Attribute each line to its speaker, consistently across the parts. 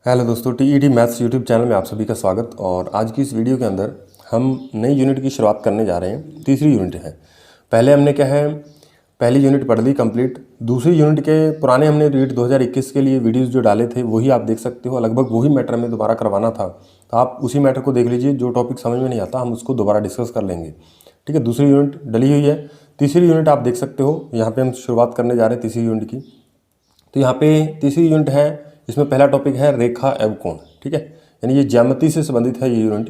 Speaker 1: Hello दोस्तों, TET maths YouTube channel में आप सभी का स्वागत। और आज की इस वीडियो के अंदर हम नई यूनिट की शुरुआत करने जा रहे हैं। तीसरी यूनिट है। पहले हमने क्या है, पहली यूनिट पढ़ ली कंप्लीट। दूसरी यूनिट के पुराने हमने रीट 2021 के लिए वीडियोस जो डाले थे वही आप देख सकते हो। लगभग वही मैटर हमें दोबारा करवाना था, तो आप उसी मैटर को देख लीजिए। जो टॉपिक समझ में नहीं आता हम उसको दोबारा डिस्कस कर लेंगे। ठीक है, दूसरी यूनिट डली हुई है। तीसरी यूनिट आप देख सकते हो, यहाँ पे हम शुरुआत करने जा रहे हैं तीसरी यूनिट की। तो यहाँ पे तीसरी यूनिट है, इसमें पहला टॉपिक है रेखा एवं कोण। ठीक है, यानी ये ज्यामिति से संबंधित है ये यूनिट।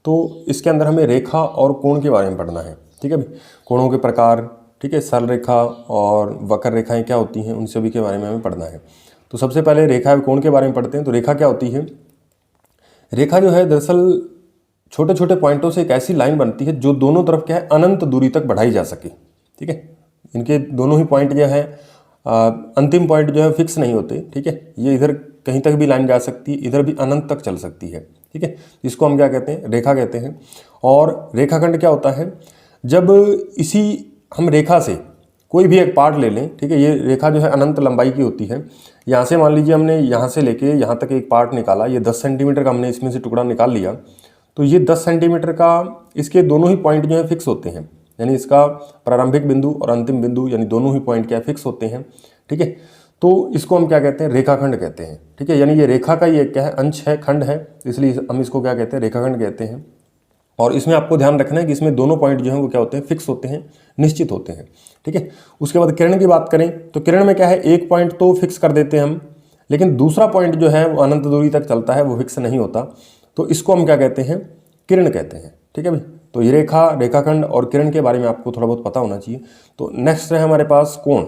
Speaker 1: तो इसके अंदर हमें रेखा और कोण के बारे में पढ़ना है। ठीक है भाई, कोणों के प्रकार, ठीक है, सरल रेखा और वक्र रेखाएं क्या होती हैं, उन सभी के बारे में हमें पढ़ना है। तो सबसे पहले रेखा एवं कोण के बारे में पढ़ते हैं। तो रेखा क्या होती है? रेखा जो है दरअसल छोटे छोटे पॉइंटों से एक ऐसी लाइन बनती है जो दोनों तरफ क्या है अनंत दूरी तक बढ़ाई जा सके। ठीक है, इनके दोनों ही पॉइंट जो है अंतिम पॉइंट जो है फिक्स नहीं होते। ठीक है, ये इधर कहीं तक भी लाइन जा सकती है, इधर भी अनंत तक चल सकती है। ठीक है, इसको हम क्या कहते हैं? रेखा कहते हैं। और रेखाखंड क्या होता है? जब इसी हम रेखा से कोई भी एक पार्ट ले लें, ठीक है, ये रेखा जो है अनंत लंबाई की होती है। यहाँ से मान लीजिए हमने यहाँ से लेके यहाँ तक एक पार्ट निकाला, ये 10 सेंटीमीटर का हमने इसमें से टुकड़ा निकाल लिया। तो ये 10 सेंटीमीटर का, इसके दोनों ही पॉइंट जो है फिक्स होते हैं। यानी इसका प्रारंभिक बिंदु और अंतिम बिंदु यानी दोनों ही पॉइंट क्या फिक्स होते हैं। ठीक है, तो इसको हम क्या कहते हैं? रेखाखंड कहते हैं। ठीक है, यानी ये रेखा का ये क्या है? अंश है, खंड है, इसलिए हम इसको क्या कहते हैं? रेखाखंड कहते हैं। और इसमें आपको ध्यान रखना है कि इसमें दोनों पॉइंट जो हैं वो क्या होते हैं? फिक्स होते हैं, निश्चित होते हैं। ठीक है, उसके बाद किरण की बात करें तो किरण में क्या है? एक पॉइंट तो फिक्स कर देते हैं हम, लेकिन दूसरा पॉइंट जो है वो अनंत दूरी तक चलता है, वो फिक्स नहीं होता। तो इसको हम क्या कहते हैं? किरण कहते हैं। ठीक है भाई, तो ये रेखा, रेखाखंड और किरण के बारे में आपको थोड़ा बहुत पता होना चाहिए। तो नेक्स्ट है हमारे पास कोण।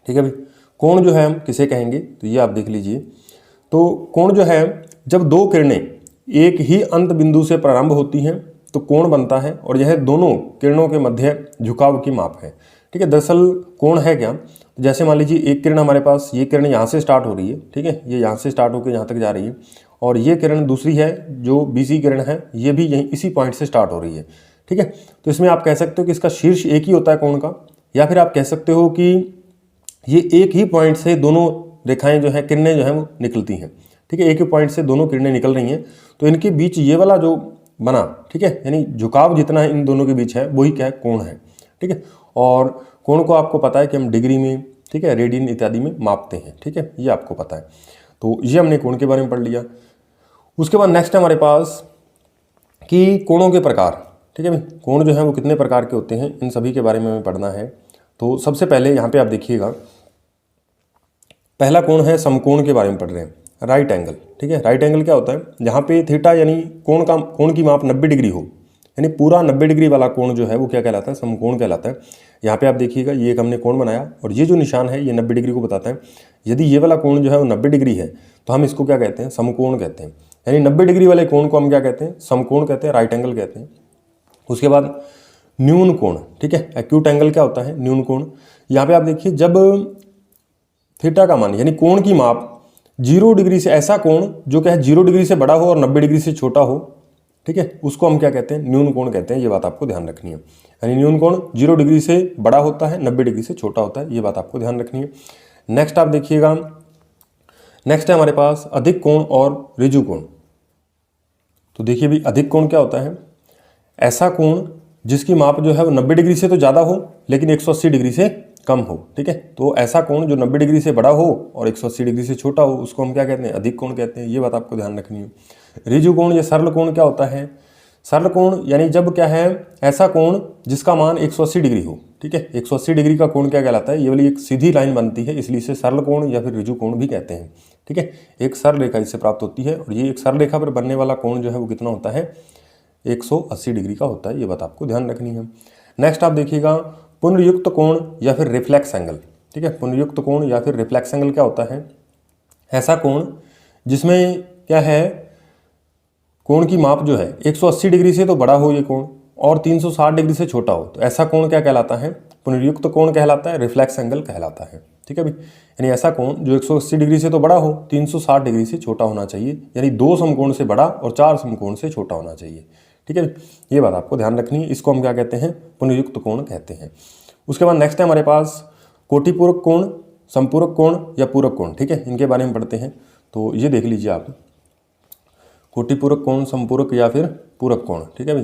Speaker 1: ठीक है भाई, कोण जो है हम किसे कहेंगे? तो ये आप देख लीजिए। तो कोण जो है, जब दो किरणें एक ही अंत बिंदु से प्रारंभ होती हैं तो कोण बनता है, और यह दोनों किरणों के मध्य झुकाव की माप है। ठीक है, दरअसल कोण है क्या? जैसे मान लीजिए एक किरण हमारे पास, ये किरण यहाँ से स्टार्ट हो रही है। ठीक है, ये यहाँ से स्टार्ट होकर यहाँ तक जा रही है, और ये किरण दूसरी है जो बीसी किरण है, ये भी यहीं इसी पॉइंट से स्टार्ट हो रही है। ठीक है, तो इसमें आप कह सकते हो कि इसका शीर्ष एक ही होता है कोण का, या फिर आप कह सकते हो कि ये एक ही पॉइंट से दोनों रेखाएं जो है, किरणें जो है वो निकलती हैं। ठीक है, एक ही पॉइंट से दोनों किरणें निकल रही हैं, तो इनके बीच ये वाला जो बना, ठीक है, यानी झुकाव जितना है इन दोनों के बीच है वही क्या है? कोण है। ठीक है, और कोण को आपको पता है कि हम डिग्री में, ठीक है, रेडियन इत्यादि में मापते हैं। ठीक है, ये आपको पता है। तो ये हमने कोण के बारे में पढ़ लिया। उसके बाद नेक्स्ट है हमारे पास कि कोणों के प्रकार। ठीक है भाई, कोण जो है वो कितने प्रकार के होते हैं, इन सभी के बारे में हमें पढ़ना है। तो सबसे पहले यहाँ पे आप देखिएगा, पहला कोण है समकोण के बारे में पढ़ रहे हैं, राइट एंगल। ठीक है, राइट एंगल क्या होता है? जहाँ पे थीटा यानी कोण की माप 90 डिग्री हो, यानी पूरा 90 डिग्री वाला कोण जो है वो क्या कहलाता है? समकोण कहलाता है। यहाँ पे आप देखिएगा, ये एक हमने कोण बनाया और ये जो निशान है ये 90 डिग्री को बताता है। यदि ये वाला कोण जो है वो 90 डिग्री है तो हम इसको क्या कहते हैं? समकोण कहते हैं। यानी 90 डिग्री वाले कोण को हम क्या कहते हैं? समकोण कहते हैं, राइट एंगल कहते हैं। उसके बाद न्यून कोण। ठीक है, एक्यूट एंगल क्या होता है? न्यून कोण। यहाँ पे आप देखिए, जब थीटा का मान यानी कोण की माप 0 डिग्री से, ऐसा कोण जो क्या है 0 डिग्री से बड़ा हो और 90 डिग्री से छोटा हो, ठीक है, उसको हम क्या कहते हैं? न्यून कोण कहते हैं। ये बात आपको ध्यान रखनी है। यानी न्यून कोण 0 डिग्री से बड़ा होता है, 90 डिग्री से छोटा होता है, ये बात आपको ध्यान रखनी है। नेक्स्ट आप देखिएगा, नेक्स्ट है हमारे पास अधिक कोण और ऋजु कोण। तो देखिए भी, अधिक कोण क्या होता है? ऐसा कोण जिसकी माप जो है वो 90 डिग्री से तो ज़्यादा हो लेकिन 180 डिग्री से कम हो। ठीक है, तो ऐसा कोण जो 90 डिग्री से बड़ा हो और 180 डिग्री से छोटा हो, उसको हम क्या कहते हैं? अधिक कोण कहते हैं। ये बात आपको ध्यान रखनी है। ऋजु कोण या सरल कोण क्या होता है? सरल कोण यानी जब क्या है, ऐसा कोण जिसका मान 180 डिग्री हो। ठीक है, 180 डिग्री का कोण क्या कहलाता है? ये वाली एक सीधी लाइन बनती है, इसलिए इसे सरल कोण या फिर ऋजु कोण भी कहते हैं। ठीक है, एक सरल रेखा इससे प्राप्त होती है, और ये एक सरल रेखा पर बनने वाला कोण जो है वो कितना होता है? 180 डिग्री का होता है। ये बात आपको ध्यान रखनी है। नेक्स्ट आप देखिएगा, पुनर्युक्त कोण या फिर रिफ्लेक्स एंगल। ठीक है, पुनर्युक्त कोण या फिर रिफ्लेक्स एंगल क्या होता है? ऐसा कोण जिसमें क्या है, कोण की माप जो है 180 डिग्री से तो बड़ा हो ये कोण और 360 डिग्री से छोटा हो, तो ऐसा कोण क्या कहलाता है? पुनर्युक्त कोण कहलाता है, रिफ्लेक्स एंगल कहलाता है। ठीक है भाई, यानी ऐसा कोण जो 180 डिग्री से तो बड़ा हो, 360 डिग्री से छोटा होना चाहिए, यानी 2 समकोण से बड़ा और 4 समकोण से छोटा होना चाहिए। ठीक है, ये बात आपको ध्यान रखनी है। इसको हम क्या कहते हैं? पुनर्युक्त कोण कहते हैं। उसके बाद नेक्स्ट है हमारे पास कोटिपूरक कोण, संपूरक कोण या पूरक कोण। ठीक है, इनके बारे में पढ़ते हैं। तो ये देख लीजिए आप, कोटिपूरक कोण, समपूरक या फिर पूरक कोण, ठीक है भाई।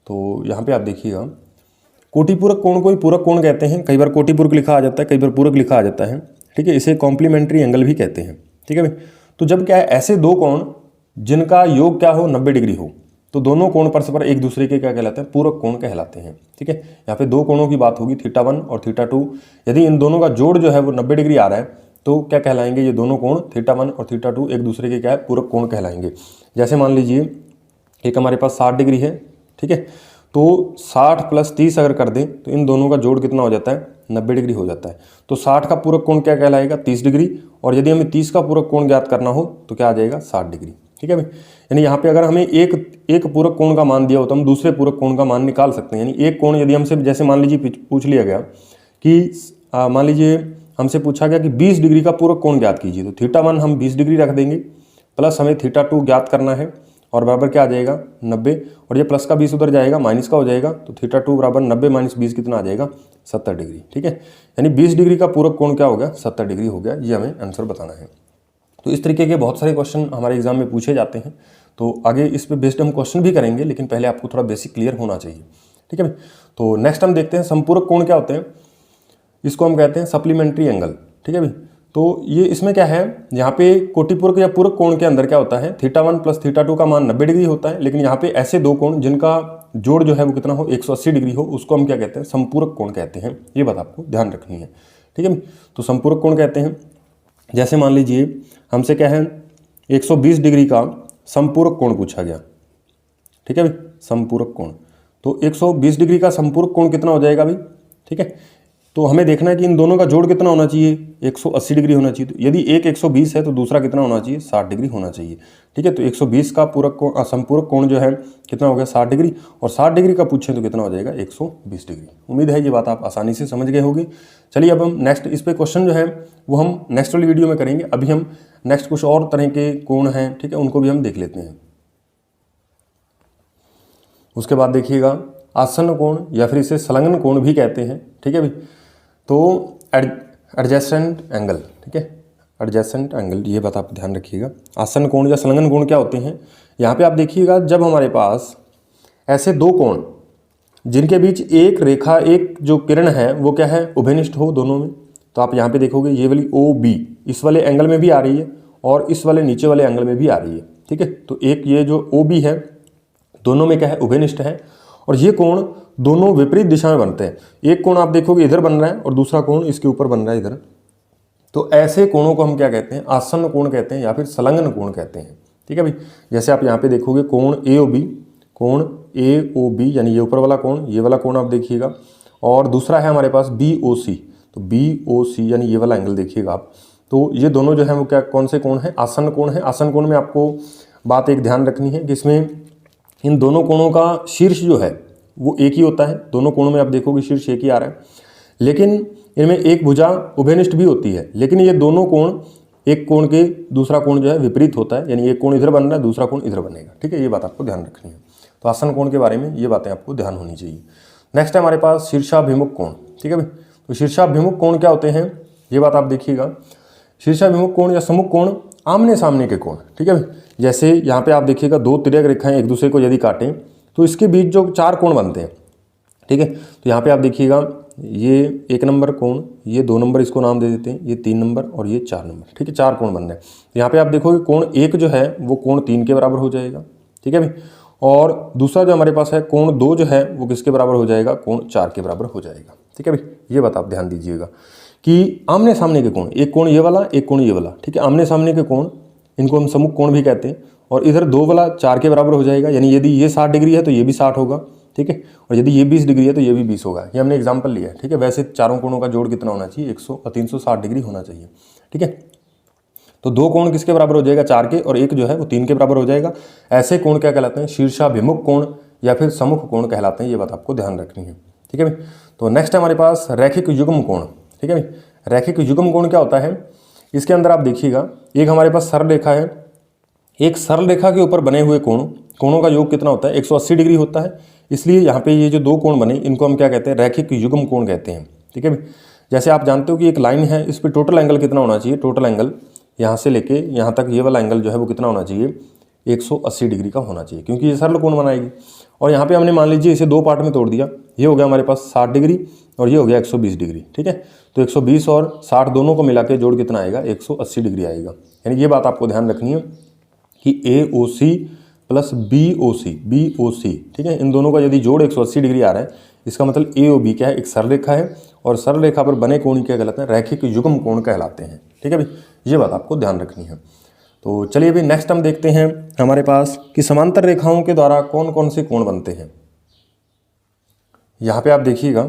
Speaker 1: तो यहाँ पे आप देखिएगा, कोटिपूरक कोण को ही पूरक कोण कहते हैं, कई बार कोटिपूरक लिखा आ जाता है, कई बार पूरक लिखा आ जाता है, ठीक है। इसे कॉम्प्लीमेंट्री एंगल भी कहते हैं, ठीक है भाई। तो जब क्या है, ऐसे दो कोण जिनका योग क्या हो, 90 डिग्री हो, तो दोनों कोण परस्पर एक दूसरे के क्या कहलाते हैं, पूरक कोण कहलाते हैं, ठीक है। यहाँ पे दो कोणों की बात होगी, θ1 और θ2। यदि इन दोनों का जोड़ जो है वो 90 डिग्री आ रहा है तो क्या कहलाएंगे, ये दोनों कोण θ1 और θ2 एक दूसरे के क्या है, पूरक कोण कहलाएंगे। जैसे मान लीजिए एक हमारे पास 60 डिग्री है, ठीक है, तो 60 + 30 अगर कर दें तो इन दोनों का जोड़ कितना हो जाता है, 90 डिग्री हो जाता है। तो 60 का पूरक कोण क्या कहलाएगा, 30 डिग्री, और यदि हमें 30 का पूरक कोण ज्ञात करना हो तो क्या आ जाएगा, 60 डिग्री, ठीक है भाई। यानी यहाँ पे अगर हमें एक पूरक कोण का मान दिया हो तो हम दूसरे पूरक कोण का मान निकाल सकते हैं। यानी एक कोण यदि हमसे, जैसे मान लीजिए पूछ लिया गया कि मान लीजिए हमसे पूछा गया कि 20 डिग्री का पूरक कोण ज्ञात कीजिए, तो θ1 हम 20 डिग्री रख देंगे, प्लस हमें θ2 ज्ञात करना है, और बराबर क्या आ जाएगा, 90, और ये प्लस का 20 उधर जाएगा, माइनस का हो जाएगा, तो θ2 बराबर 90 - 20 कितना आ जाएगा, 70 डिग्री, ठीक है। यानी 20 डिग्री का पूरक कोण क्या हो गया, 70 डिग्री हो गया। ये हमें आंसर बताना है। तो इस तरीके के बहुत सारे क्वेश्चन हमारे एग्जाम में पूछे जाते हैं, तो आगे इस पे बेस्ड हम क्वेश्चन भी करेंगे, लेकिन पहले आपको थोड़ा बेसिक क्लियर होना चाहिए, ठीक है भाई। तो नेक्स्ट हम देखते हैं समपूरक कोण क्या होते हैं। इसको हम कहते हैं सप्लीमेंट्री एंगल, ठीक है भाई। तो ये इसमें क्या है, यहाँ पे कोटिपूरक या पूरक कोण के अंदर क्या होता है, θ1 + θ2 का मान 90 डिग्री होता है, लेकिन यहाँ पे ऐसे दो कोण जिनका जोड़ जो है वो कितना हो, 180 डिग्री हो, उसको हम क्या कहते हैं, समपूरक कोण कहते हैं। ये बात आपको ध्यान रखनी है, ठीक है। तो समपूरक कोण कहते हैं, जैसे मान लीजिए हमसे क्या है, 120 डिग्री का समपूरक कोण पूछा गया, ठीक है भाई, समपूरक कोण। तो 120 डिग्री का समपूरक कोण कितना हो जाएगा भाई, ठीक है। तो हमें देखना है कि इन दोनों का जोड़ कितना होना चाहिए, 180 डिग्री होना चाहिए। तो यदि एक 120 है तो दूसरा कितना होना चाहिए, 60 डिग्री होना चाहिए, ठीक है। तो 120 का पूरक कोण, समपूरक कोण जो है कितना हो गया, 60 डिग्री, और 60 डिग्री का पूछें तो कितना हो जाएगा, 120 डिग्री। उम्मीद है ये बात आप आसानी से समझ गए होगी। चलिए अब हम नेक्स्ट इस पे क्वेश्चन जो है वो हम नेक्स्ट वाली वीडियो में करेंगे। अभी हम नेक्स्ट कुछ और तरह के कोण हैं, ठीक है, उनको भी हम देख लेते हैं। उसके बाद देखिएगा आसन्न कोण, या फिर इसे संलग्न कोण भी कहते हैं, ठीक है भाई। तो एडजेसेंट एंगल, ठीक है, एडजेसेंट एंगल, ये बात आप ध्यान रखिएगा। आसन्न कोण या संलग्न कोण क्या होते हैं, यहाँ पे आप देखिएगा, जब हमारे पास ऐसे दो कोण जिनके बीच एक रेखा, एक जो किरण है वो क्या है, उभयनिष्ठ हो दोनों में, तो आप यहाँ पे देखोगे ये वाली OB इस वाले एंगल में भी आ रही है और इस वाले नीचे वाले एंगल में भी आ रही है, ठीक है। तो एक ये जो OB है दोनों में क्या है, उभयनिष्ठ है, और ये कोण दोनों विपरीत दिशा में बनते हैं। एक कोण आप देखोगे इधर बन रहा है और दूसरा कोण इसके ऊपर बन रहा है इधर। तो ऐसे कोणों को हम क्या कहते हैं, आसन्न कोण कहते हैं या फिर संलग्न कोण कहते हैं, ठीक है भाई। जैसे आप यहाँ पे देखोगे कोण AOB यानी ये ऊपर वाला कोण, ये वाला कोण आप देखिएगा, और दूसरा है हमारे पास BOC, तो BOC यानी ये वाला एंगल देखिएगा आप। तो ये दोनों जो है वो क्या, कौन से कोण है, आसन्न कोण है। आसन्न कोण में आपको बात एक ध्यान रखनी है कि इसमें इन दोनों कोणों का शीर्ष जो है वो एक ही होता है। दोनों कोणों में आप देखोगे शीर्ष एक ही आ रहा है, लेकिन इनमें एक भुजा उभयनिष्ठ भी होती है, लेकिन ये दोनों कोण, एक कोण के दूसरा कोण जो है विपरीत होता है, यानी एक कोण इधर बन रहा है, दूसरा कोण इधर बनेगा, ठीक है। ये बात आपको ध्यान रखनी है। तो आसन्न कोण के बारे में ये बातें आपको ध्यान होनी चाहिए। नेक्स्ट है हमारे पास शीर्षाभिमुख कोण, ठीक है भाई। तो शीर्षाभिमुख कोण क्या होते हैं, ये बात आप देखिएगा। शीर्षाभिमुख कोण या सम्मुख कोण आमने सामने के कोण, ठीक है भाई। जैसे यहाँ पे आप देखिएगा दो तिर्यक रेखाएं एक दूसरे को यदि काटें तो इसके बीच जो चार कोण बनते हैं, ठीक है। तो यहाँ पे आप देखिएगा ये 1 नंबर कोण, ये 2 नंबर इसको नाम दे देते हैं, ये 3 नंबर और ये 4 नंबर, ठीक है। 4 कोण बन रहे हैं। यहाँ पे आप देखोगे कोण 1 जो है वो कोण 3 के बराबर हो जाएगा, ठीक है भाई। और दूसरा जो हमारे पास है कोण 2 जो है वो किसके बराबर हो जाएगा, कोण 4 के बराबर हो जाएगा, ठीक है भाई। ये बात आप ध्यान दीजिएगा कि आमने सामने के कोण, एक कोण ये वाला, एक कोण ये वाला, ठीक है। आमने सामने के कोण इनको हम सम्मुख कोण भी कहते हैं। और इधर 2 वाला 4 के बराबर हो जाएगा, यानी यदि ये 60 डिग्री है तो ये भी 60 होगा, ठीक है। और यदि ये 20 डिग्री है तो ये भी 20 होगा। ये हमने एग्जाम्पल लिया है, ठीक है। वैसे चारों कोणों का जोड़ कितना होना चाहिए, 360 डिग्री होना चाहिए, ठीक है। तो 2 कोण किसके बराबर हो जाएगा, 4 के, और एक जो है वो 3 के बराबर हो जाएगा। ऐसे कोण क्या कहलाते हैं, शीर्षाभिमुख कोण या फिर सम्मुख कोण कहलाते हैं। ये बात आपको ध्यान रखनी है, ठीक है भाई। तो नेक्स्ट हमारे पास रैखिक युग्म कोण, ठीक है भाई। रैखिक युग्म कोण क्या होता है, इसके अंदर आप देखिएगा एक हमारे पास सरल रेखा है, एक सरल रेखा के ऊपर बने हुए कोणों का योग कितना होता है, 180 डिग्री होता है। इसलिए यहाँ पे ये जो 2 कोण बने इनको हम क्या कहते हैं, रैखिक युग्म कोण कहते हैं, ठीक है भाई। जैसे आप जानते हो कि एक लाइन है, इस पर टोटल एंगल कितना होना चाहिए, टोटल एंगल यहाँ से लेके यहाँ तक ये वाला एंगल जो है वो कितना होना चाहिए, 180 डिग्री का होना चाहिए, क्योंकि ये सरल कोण बनाएगी। और यहाँ पे हमने मान लीजिए इसे दो पार्ट में तोड़ दिया, ये हो गया हमारे पास 60 डिग्री और ये हो गया 120 डिग्री, ठीक है। तो 120 और 60 दोनों को मिला के जोड़ कितना आएगा, 180 डिग्री आएगा। यानी ये बात आपको ध्यान रखनी है कि AOC प्लस BOC, ठीक है, इन दोनों का यदि जोड़ 180 डिग्री आ रहा है, इसका मतलब AOB क्या है, एक सरल रेखा है, और सरल रेखा पर बने कोण क्या कहलाते हैं, रैखिक युग्म कोण कहलाते हैं, ठीक है भाई। ये बात आपको ध्यान रखनी है। तो चलिए अभी नेक्स्ट हम देखते हैं हमारे पास कि समांतर रेखाओं के द्वारा कौन कौन से कोण बनते हैं। यहाँ पे आप देखिएगा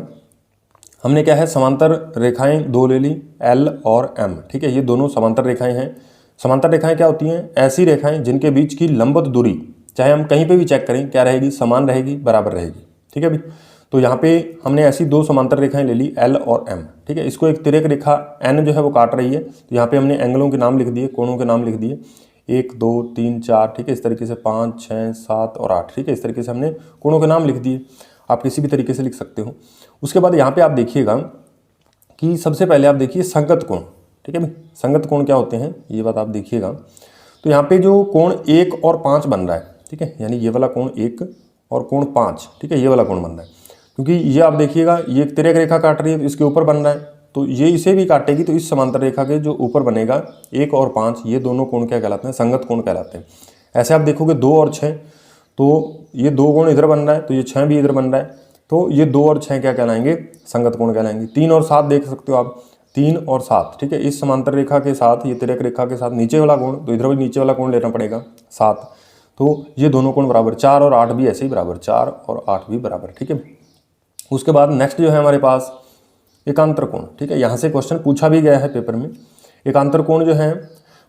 Speaker 1: हमने क्या है, समांतर रेखाएं दो ले ली, L और M, ठीक है। ये दोनों समांतर रेखाएं हैं। समांतर रेखाएं क्या होती हैं, ऐसी रेखाएं जिनके बीच की लंबवत दूरी, चाहे हम कहीं पे भी चेक करें, क्या रहेगी, समान रहेगी, बराबर रहेगी, ठीक है भाई। तो यहाँ पे हमने ऐसी दो समांतर रेखाएं ले ली L और M, ठीक है। इसको एक तिर्यक रेखा N जो है वो काट रही है, तो यहाँ पे हमने एंगलों के नाम लिख दिए, कोणों के नाम लिख दिए, 1 2 3 4, ठीक है। इस तरीके से 5 6 7 और 8, ठीक है। इस तरीके से हमने कोणों के नाम लिख दिए, आप किसी भी तरीके से लिख सकते हो। उसके बाद यहाँ पे आप देखिएगा कि सबसे पहले आप देखिए संगत कोण, ठीक है भाई। संगत कोण क्या होते हैं, ये बात आप देखिएगा। तो यहाँ पे जो कोण 1 और 5 बन रहा है, ठीक है, यानी ये वाला कोण 1 और कोण 5, ठीक है, ये वाला कोण बन रहा है, क्योंकि ये आप देखिएगा ये एक तिर्यक रेखा काट रही है, तो इसके ऊपर बन रहा है, तो ये इसे भी काटेगी, तो इस समांतर रेखा के जो ऊपर बनेगा 1 और 5, ये दोनों कोण क्या कहलाते हैं, संगत कोण कहलाते हैं। ऐसे आप देखोगे 2 और 6, तो ये 2 कोण इधर बन रहा है, तो ये 6 भी इधर बन रहा है, तो ये 2 और 6 क्या कहलाएंगे, संगत कोण कहलाएंगे। 3 और 7 देख सकते हो आप, 3 और 7, ठीक है। इस समांतर रेखा के साथ, ये तिर्यक रेखा के साथ नीचे वाला कोण, तो इधर भी नीचे वाला कोण लेना पड़ेगा 7, तो ये दोनों कोण बराबर। 4 और 8 भी ऐसे ही बराबर, 4 और 8 भी बराबर, ठीक है। उसके बाद नेक्स्ट जो है हमारे पास एकांतर कोण, ठीक है। यहाँ से क्वेश्चन पूछा भी गया है पेपर में। एकांतर कोण जो है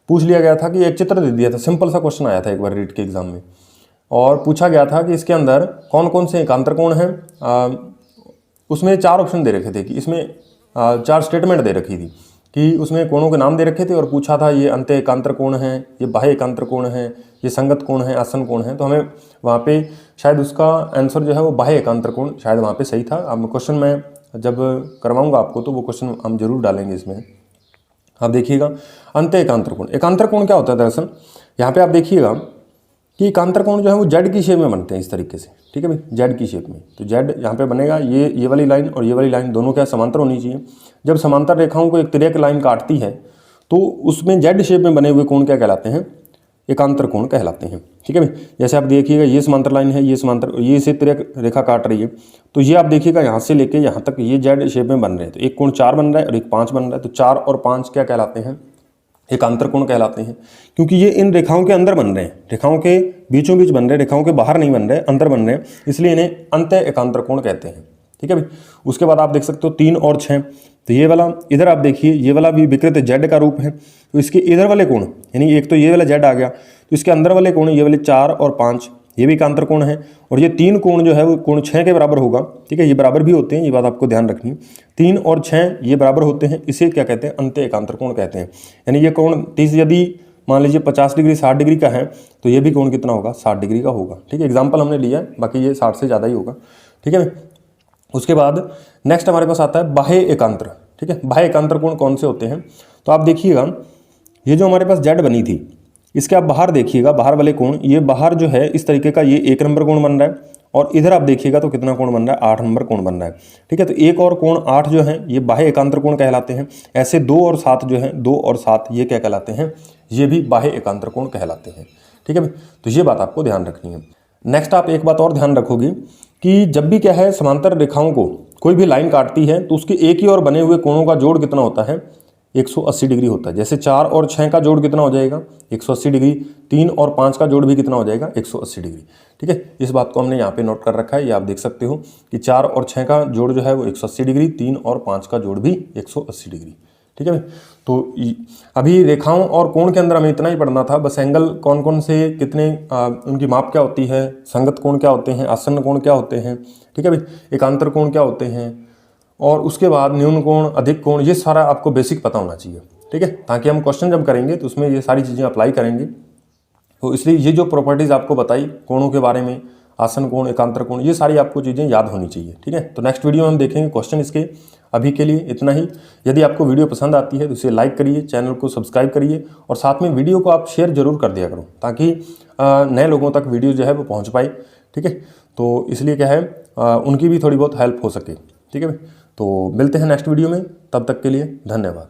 Speaker 1: पूछ लिया गया था कि एक चित्र दे दिया था, सिंपल सा क्वेश्चन आया था एक बार रीट के एग्जाम में, और पूछा गया था कि इसके अंदर कौन कौन से एकांतर कोण हैं। उसमें 4 ऑप्शन दे रखे थे कि इसमें 4 स्टेटमेंट दे रखी थी कि उसमें कोणों के नाम दे रखे थे, और पूछा था ये अंत्य एकांतर कोण है, ये बाह्य एकांतर कोण है, ये संगत कोण है, आसन कोण है। तो हमें वहाँ पे शायद उसका आंसर जो है वो बाह्य एकांतर कोण शायद वहाँ पे सही था। अब क्वेश्चन मैं जब करवाऊंगा आपको तो वो क्वेश्चन हम जरूर डालेंगे इसमें। आप देखिएगा अंत्य एकांतर कोण, एकांतर कोण क्या होता है दरअसल, यहाँ पे आप देखिएगा कि एकांतर कोण जो है वो जेड की शेप में बनते हैं इस तरीके से, ठीक है भाई, जेड की शेप में। तो जेड यहाँ पे बनेगा, ये वाली लाइन और ये वाली लाइन दोनों क्या समांतर होनी चाहिए। जब समांतर रेखाओं को एक तिर्यक लाइन काटती है तो उसमें जेड शेप में बने हुए कोण क्या कहलाते हैं, एकांतर कोण कहलाते हैं, ठीक है भाई। जैसे आप देखिएगा ये समांतर लाइन है, ये समांतर, ये इसे तिर्यक रेखा काट रही है, तो ये आप देखिएगा यहाँ से लेके यहाँ तक ये जेड शेप में बन रहे हैं। तो एक कोण 4 बन रहा है और एक 5 बन रहा है, तो 4 और 5 क्या कहलाते हैं, एकांतर कोण कहलाते हैं, क्योंकि ये इन रेखाओं के अंदर बन रहे हैं, रेखाओं के बीचों बीच बन रहे हैं, रेखाओं के बाहर नहीं बन रहे, अंदर बन रहे हैं, इसलिए इन्हें अंत्य एकांतर कोण कहते हैं, ठीक है भाई। उसके बाद आप देख सकते हो 3 और 6, तो ये वाला इधर आप देखिए, ये वाला भी विकृत जेड का रूप है, तो इसके इधर वाले कोण, यानी एक तो ये वाला जेड आ गया, तो इसके अंदर वाले कोण ये वाले 4 और 5, ये भी एकांतर कोण है, और ये 3 कोण जो है वो कोण 6 के बराबर होगा, ठीक है। ये बराबर भी होते हैं, ये बात आपको ध्यान रखनी है, 3 और 6 ये बराबर होते हैं, इसे क्या कहते हैं, अंत्य एकांतर कोण कहते हैं। यानी ये कोण 30 यदि मान लीजिए 50 डिग्री 60 डिग्री का है, तो ये भी कोण कितना होगा, 60 डिग्री का होगा, ठीक है। एग्जाम्पल हमने लिया है, बाकी ये 60 से ज़्यादा ही होगा, ठीक है। उसके बाद नेक्स्ट हमारे पास आता है बाह्य एकांतर, ठीक है। बाह्य एकांतर कोण कौन से होते हैं, तो आप देखिएगा ये जो हमारे पास जेड बनी थी, इसके आप बाहर देखिएगा, बाहर वाले कोण, ये बाहर जो है इस तरीके का ये 1 नंबर कोण बन रहा है, और इधर आप देखिएगा तो कितना कोण बन रहा है, 8 नंबर कोण बन रहा है, ठीक है। तो 1 और कोण 8 जो है ये बाह्य एकांतर कोण कहलाते हैं। ऐसे 2 और 7 जो है, 2 और 7 ये क्या कहलाते हैं, ये भी बाह्य एकांतर कोण कहलाते हैं, ठीक है भाई। तो ये बात आपको ध्यान रखनी है। नेक्स्ट आप एक बात और ध्यान रखोगे कि जब भी क्या है समांतर रेखाओं को कोई भी लाइन काटती है तो उसके एक ही ओर बने हुए कोणों का जोड़ कितना होता है, 180 डिग्री होता है। जैसे 4 और 6 का जोड़ कितना हो जाएगा, 180 डिग्री। 3 और 5 का जोड़ भी कितना हो जाएगा, 180 डिग्री, ठीक है। इस बात को हमने यहाँ पे नोट कर रखा है, ये आप देख सकते हो कि 4 और 6 का जोड़ जो है वो 180 डिग्री, 3 और 5 का जोड़ भी 180 डिग्री, ठीक है। तो अभी रेखाओं और कोण के अंदर हमें इतना ही पढ़ना था, बस एंगल कौन कौन से कितने, उनकी माप क्या होती है, संगत कोण क्या होते हैं, आसन्न कोण क्या होते हैं, ठीक है भाई, एकांतर कोण क्या होते हैं, और उसके बाद न्यून कोण, अधिक कोण, ये सारा आपको बेसिक पता होना चाहिए, ठीक है, ताकि हम क्वेश्चन जब करेंगे तो उसमें ये सारी चीज़ें अप्लाई करेंगे। तो इसलिए ये जो प्रॉपर्टीज़ आपको बताई कोणों के बारे में, आसन कोण, एकांतर कोण, ये सारी आपको चीज़ें याद होनी चाहिए। ठीक है, तो नेक्स्ट वीडियो में हम देखेंगे क्वेश्चन इसके। अभी के लिए इतना ही। यदि आपको वीडियो पसंद आती है तो इसे लाइक करिए, चैनल को सब्सक्राइब करिए और साथ में वीडियो को आप शेयर जरूर कर दिया करो, ताकि नए लोगों तक वीडियो जो है वो पहुँच पाए। ठीक है, तो इसलिए क्या है, उनकी भी थोड़ी बहुत हेल्प हो सके। ठीक है, तो मिलते हैं नेक्स्ट वीडियो में, तब तक के लिए धन्यवाद।